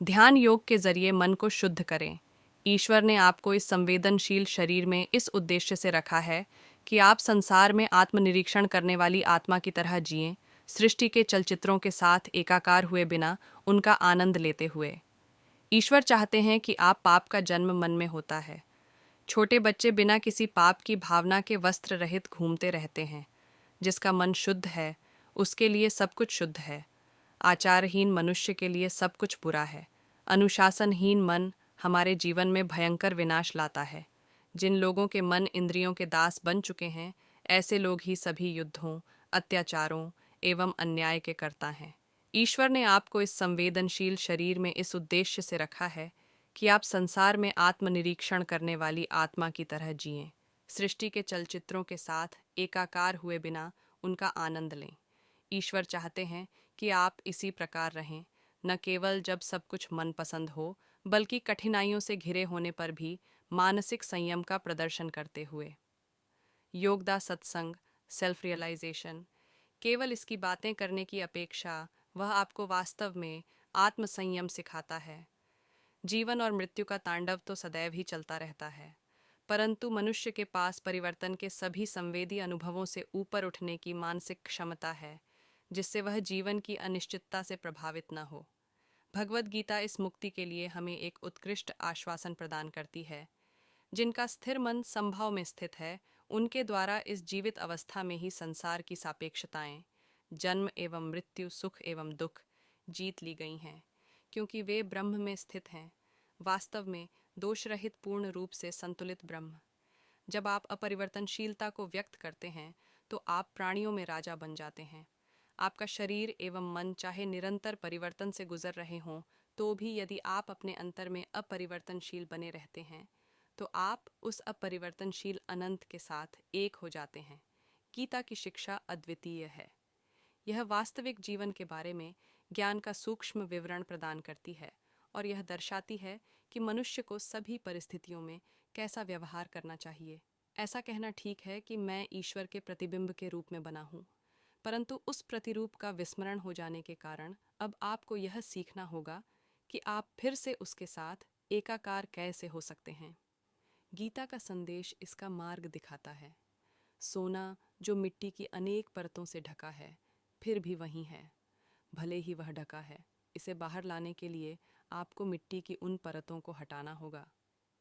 ध्यान योग के जरिए मन को शुद्ध करें। ईश्वर ने आपको इस संवेदनशील शरीर में इस उद्देश्य से रखा है कि आप संसार में आत्मनिरीक्षण करने वाली आत्मा की तरह जिएं, सृष्टि के चलचित्रों के साथ एकाकार हुए बिना उनका आनंद लेते हुए। ईश्वर चाहते हैं कि आप पाप का जन्म मन में होता है। छोटे बच्चे बिना किसी पाप की भावना के वस्त्र रहित घूमते रहते हैं। जिसका मन शुद्ध है, उसके लिए सब कुछ शुद्ध है। आचारहीन मनुष्य के लिए सब कुछ बुरा है। अनुशासनहीन मन हमारे जीवन में भयंकर विनाश लाता है। जिन लोगों के मन इंद्रियों के दास बन चुके हैं, ऐसे लोग ही सभी युद्धों, अत्याचारों एवं अन्याय के कर्ता हैं। ईश्वर ने आपको इस संवेदनशील शरीर में इस उद्देश्य से रखा है कि आप संसार में आत्मनिरीक्षण करने वाली आत्मा की तरह जिएं, सृष्टि के चलचित्रों के साथ एकाकार हुए बिना उनका आनंद लें। ईश्वर चाहते हैं कि आप इसी प्रकार रहें, न केवल जब सब कुछ मनपसंद हो, बल्कि कठिनाइयों से घिरे होने पर भी मानसिक संयम का प्रदर्शन करते हुए। योगदा सत्संग, सेल्फ रियलाइजेशन, केवल इसकी बातें करने की अपेक्षा वह आपको वास्तव में आत्मसंयम सिखाता है। जीवन और मृत्यु का तांडव तो सदैव ही चलता रहता है, परंतु मनुष्य के पास परिवर्तन के सभी संवेदी अनुभवों से ऊपर उठने की मानसिक क्षमता है, जिससे वह जीवन की अनिश्चितता से प्रभावित न हो। भगवद गीता इस मुक्ति के लिए हमें एक उत्कृष्ट आश्वासन प्रदान करती है। जिनका स्थिर मन संभव में स्थित है, उनके द्वारा इस जीवित अवस्था में ही संसार की सापेक्षताएं, जन्म एवं मृत्यु, सुख एवं दुख जीत ली गई हैं, क्योंकि वे ब्रह्म में स्थित हैं, वास्तव में दोषरहित पूर्ण रूप से संतुलित ब्रह्म। जब आप अपरिवर्तनशीलता को व्यक्त करते हैं, तो आप प्राणियों में राजा बन जाते हैं। आपका शरीर एवं मन चाहे निरंतर परिवर्तन से गुजर रहे हों, तो भी यदि आप अपने अंतर में अपरिवर्तनशील बने रहते हैं, तो आप उस अपरिवर्तनशील अनंत के साथ एक हो जाते हैं। गीता की शिक्षा अद्वितीय है। यह वास्तविक जीवन के बारे में ज्ञान का सूक्ष्म विवरण प्रदान करती है, और यह दर्शाती है कि मनुष्य को सभी परिस्थितियों में कैसा व्यवहार करना चाहिए। ऐसा कहना ठीक है कि मैं ईश्वर के प्रतिबिंब के रूप में बना हूँ, परंतु उस प्रतिरूप का विस्मरण हो जाने के कारण अब आपको यह सीखना होगा कि आप फिर से उसके साथ एकाकार कैसे हो सकते हैं। गीता का संदेश इसका मार्ग दिखाता है। सोना जो मिट्टी की अनेक परतों से ढका है, फिर भी वहीं है, भले ही वह ढका है। इसे बाहर लाने के लिए आपको मिट्टी की उन परतों को हटाना होगा।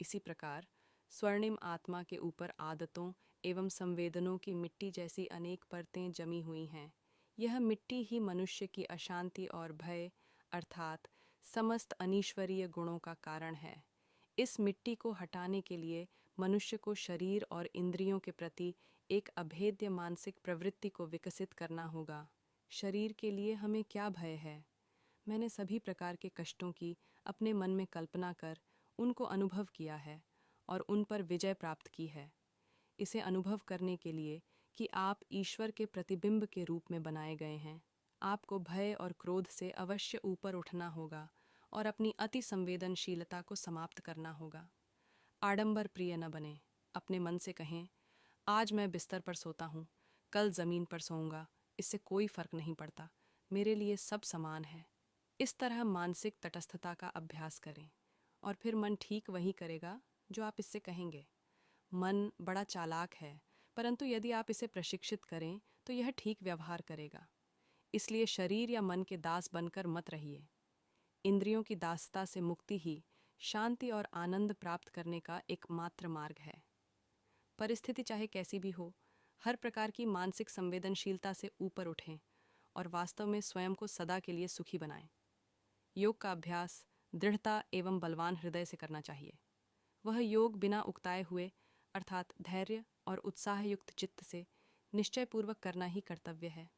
इसी प्रकार स्वर्णिम आत्मा के ऊपर आदतों एवं संवेदनों की मिट्टी जैसी अनेक परतें जमी हुई हैं। यह मिट्टी ही मनुष्य की अशांति और भय अर्थात समस्त अनीश्वरीय गुणों का कारण है। इस मिट्टी को हटाने के लिए मनुष्य को शरीर और इंद्रियों के प्रति एक अभेद्य मानसिक प्रवृत्ति को विकसित करना होगा। शरीर के लिए हमें क्या भय है? मैंने सभी प्रकार के कष्टों की अपने मन में कल्पना कर उनको अनुभव किया है और उन पर विजय प्राप्त की है। इसे अनुभव करने के लिए कि आप ईश्वर के प्रतिबिंब के रूप में बनाए गए हैं, आपको भय और क्रोध से अवश्य ऊपर उठना होगा और अपनी अति संवेदनशीलता को समाप्त करना होगा। आडंबर प्रिय न बने। अपने मन से कहें, आज मैं बिस्तर पर सोता हूँ, कल ज़मीन पर सोऊंगा, इससे कोई फर्क नहीं पड़ता, मेरे लिए सब समान है। इस तरह मानसिक तटस्थता का अभ्यास करें और फिर मन ठीक वही करेगा जो आप इससे कहेंगे। मन बड़ा चालाक है, परंतु यदि आप इसे प्रशिक्षित करें तो यह ठीक व्यवहार करेगा। इसलिए शरीर या मन के दास बनकर मत रहिए। इंद्रियों की दासता से मुक्ति ही शांति और आनंद प्राप्त करने का एकमात्र मार्ग है। परिस्थिति चाहे कैसी भी हो, हर प्रकार की मानसिक संवेदनशीलता से ऊपर उठें और वास्तव में स्वयं को सदा के लिए सुखी बनाएं। योग का अभ्यास दृढ़ता एवं बलवान हृदय से करना चाहिए। वह योग बिना उकताए हुए अर्थात धैर्य और उत्साहयुक्त चित्त से निश्चयपूर्वक करना ही कर्तव्य है।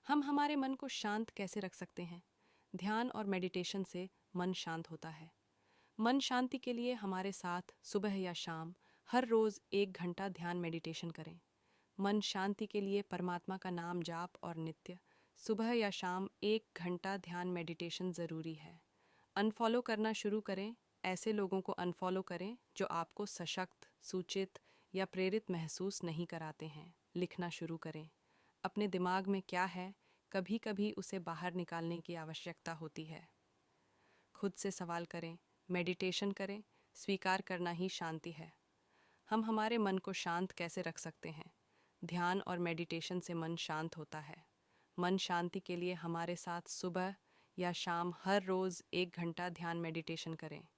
हम हमारे मन को शांत कैसे रख सकते हैं? ध्यान और मेडिटेशन से मन शांत होता है। मन शांति के लिए हमारे साथ सुबह या शाम हर रोज 1 घंटा ध्यान मेडिटेशन करें। मन शांति के लिए परमात्मा का नाम जाप और नित्य सुबह या शाम 1 घंटा ध्यान मेडिटेशन ज़रूरी है। अनफॉलो करना शुरू करें। ऐसे लोगों को अनफॉलो करें जो आपको सशक्त, सूचित या प्रेरित महसूस नहीं कराते हैं। लिखना शुरू करें। अपने दिमाग में क्या है, कभी कभी उसे बाहर निकालने की आवश्यकता होती है। खुद से सवाल करें, मेडिटेशन करें, स्वीकार करना ही शांति है। हम हमारे मन को शांत कैसे रख सकते हैं? ध्यान और मेडिटेशन से मन शांत होता है। मन शांति के लिए हमारे साथ सुबह या शाम हर रोज़ 1 घंटा ध्यान मेडिटेशन करें।